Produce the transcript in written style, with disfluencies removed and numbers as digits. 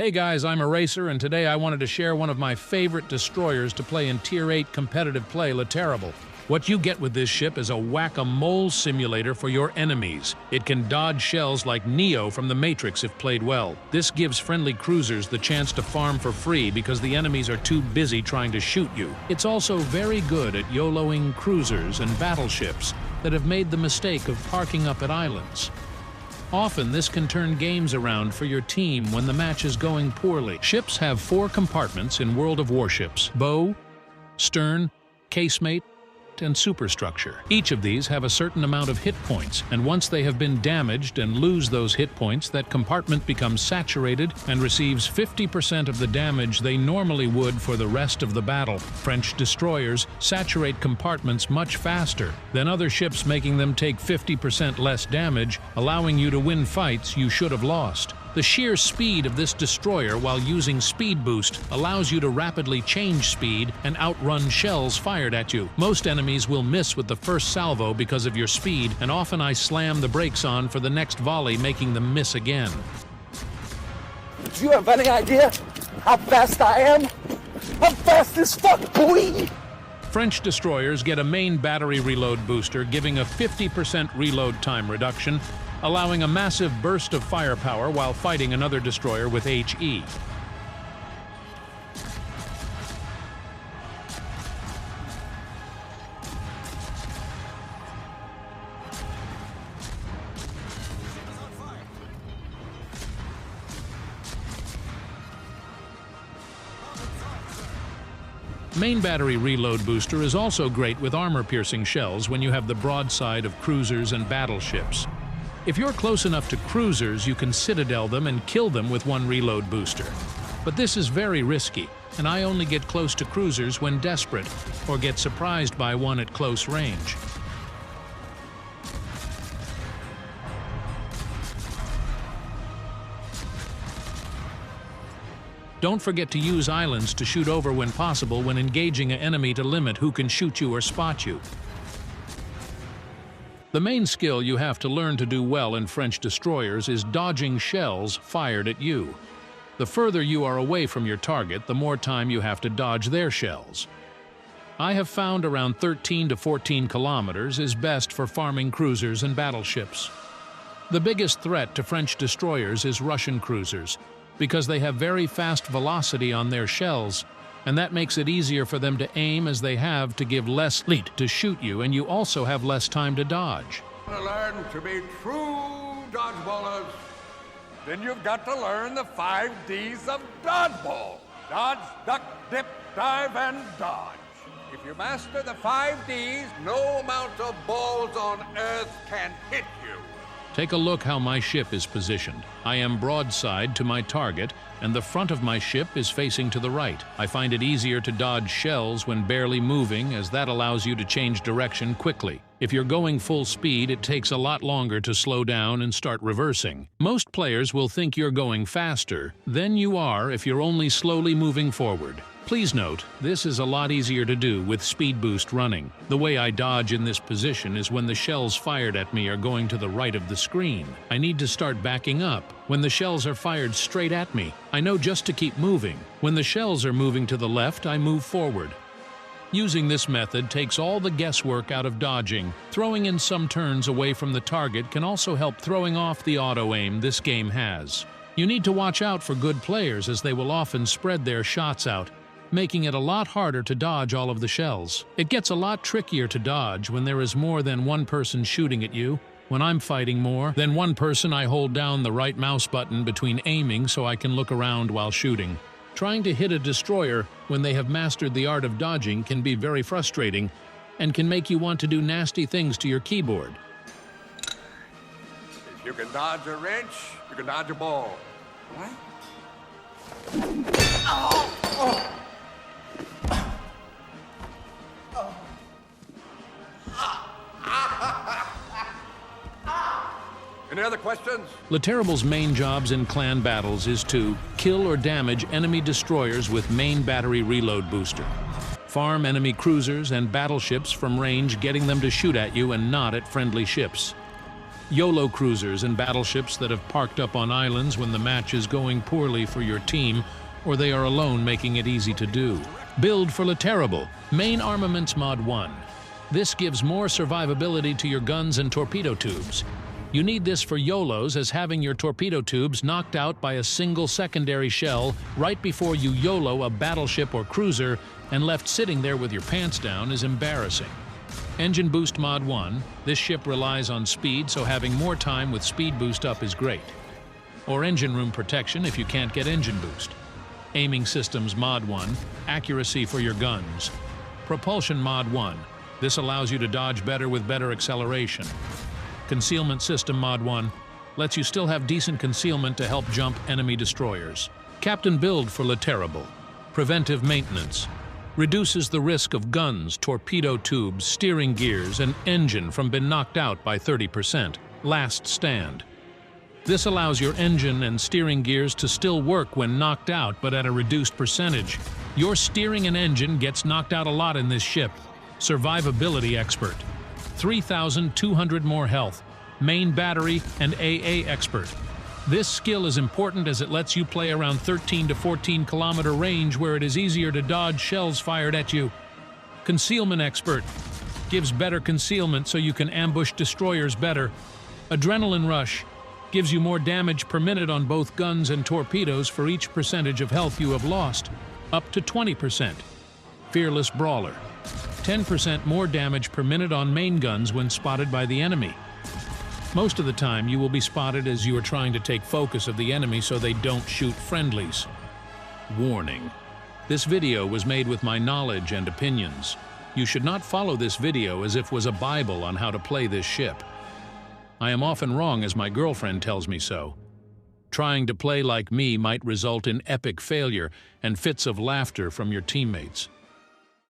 Hey guys, I'm Eraser, and today I wanted to share one of my favorite destroyers to play in Tier 8 competitive play, Le Terrible. What you get with this ship is a whack-a-mole simulator for your enemies. It can dodge shells like Neo from the Matrix if played well. This gives friendly cruisers the chance to farm for free because the enemies are too busy trying to shoot you. It's also very good at YOLOing cruisers and battleships that have made the mistake of parking up at islands. Often, this can turn games around for your team when the match is going poorly. Ships have 4 compartments in World of Warships: bow, stern, casemate, and superstructure. Each of these have a certain amount of hit points, and once they have been damaged and lose those hit points, that compartment becomes saturated and receives 50% of the damage they normally would for the rest of the battle. French destroyers saturate compartments much faster than other ships, making them take 50% less damage, allowing you to win fights you should have lost. The sheer speed of this destroyer while using speed boost allows you to rapidly change speed and outrun shells fired at you. Most enemies will miss with the first salvo because of your speed, and often I slam the brakes on for the next volley, making them miss again. Do you have any idea how fast I am? I'm fast as fuck, boy! French destroyers get a main battery reload booster, giving a 50% reload time reduction, allowing a massive burst of firepower while fighting another destroyer with HE. Main battery reload booster is also great with armor-piercing shells when you have the broadside of cruisers and battleships. If you're close enough to cruisers, you can citadel them and kill them with one reload booster. But this is very risky, and I only get close to cruisers when desperate, or get surprised by one at close range. Don't forget to use islands to shoot over when possible when engaging an enemy to limit who can shoot you or spot you. The main skill you have to learn to do well in French destroyers is dodging shells fired at you. The further you are away from your target, the more time you have to dodge their shells. I have found around 13 to 14 kilometers is best for farming cruisers and battleships. The biggest threat to French destroyers is Russian cruisers, because they have very fast velocity on their shells, and that makes it easier for them to aim as they have to give less lead to shoot you, and you also have less time to dodge. To learn to be true dodgeballers, then you've got to learn the 5 Ds of dodgeball. Dodge, duck, dip, dive, and dodge. If you master the 5 Ds, no amount of balls on earth can hit you. Take a look how my ship is positioned. I am broadside to my target, and the front of my ship is facing to the right. I find it easier to dodge shells when barely moving, as that allows you to change direction quickly. If you're going full speed, it takes a lot longer to slow down and start reversing. Most players will think you're going faster than you are if you're only slowly moving forward. Please note, this is a lot easier to do with speed boost running. The way I dodge in this position is when the shells fired at me are going to the right of the screen. I need to start backing up. When the shells are fired straight at me, I know just to keep moving. When the shells are moving to the left, I move forward. Using this method takes all the guesswork out of dodging. Throwing in some turns away from the target can also help throwing off the auto-aim this game has. You need to watch out for good players, as they will often spread their shots out, making it a lot harder to dodge all of the shells. It gets a lot trickier to dodge when there is more than one person shooting at you. When I'm fighting more than one person, I hold down the right mouse button between aiming so I can look around while shooting. Trying to hit a destroyer when they have mastered the art of dodging can be very frustrating and can make you want to do nasty things to your keyboard. If you can dodge a wrench, you can dodge a ball. What? Oh! Oh! Any other questions? Le Terrible's main jobs in clan battles is to kill or damage enemy destroyers with main battery reload booster. Farm enemy cruisers and battleships from range, getting them to shoot at you and not at friendly ships. YOLO cruisers and battleships that have parked up on islands when the match is going poorly for your team, or they are alone, making it easy to do. Build for Laterable, Main Armaments Mod 1. This gives more survivability to your guns and torpedo tubes. You need this for YOLOs, as having your torpedo tubes knocked out by a single secondary shell right before you YOLO a battleship or cruiser and left sitting there with your pants down is embarrassing. Engine Boost Mod 1. This ship relies on speed, so having more time with speed boost up is great. Or engine room protection if you can't get engine boost. Aiming Systems Mod 1. Accuracy for your guns. Propulsion Mod 1. This allows you to dodge better with better acceleration. Concealment System Mod 1 lets you still have decent concealment to help jump enemy destroyers. Captain Build for Laterable. Preventive Maintenance. Reduces the risk of guns, torpedo tubes, steering gears, and engine from being knocked out by 30%. Last Stand. This allows your engine and steering gears to still work when knocked out, but at a reduced percentage. Your steering and engine gets knocked out a lot in this ship. Survivability Expert. 3,200 more health. Main Battery and AA Expert. This skill is important as it lets you play around 13 to 14 kilometer range where it is easier to dodge shells fired at you. Concealment Expert. Gives better concealment so you can ambush destroyers better. Adrenaline Rush. Gives you more damage per minute on both guns and torpedoes for each percentage of health you have lost, up to 20%. Fearless Brawler. 10% more damage per minute on main guns when spotted by the enemy. Most of the time, you will be spotted as you are trying to take focus of the enemy so they don't shoot friendlies. Warning. This video was made with my knowledge and opinions. You should not follow this video as if it was a Bible on how to play this ship. I am often wrong, as my girlfriend tells me so. Trying to play like me might result in epic failure and fits of laughter from your teammates.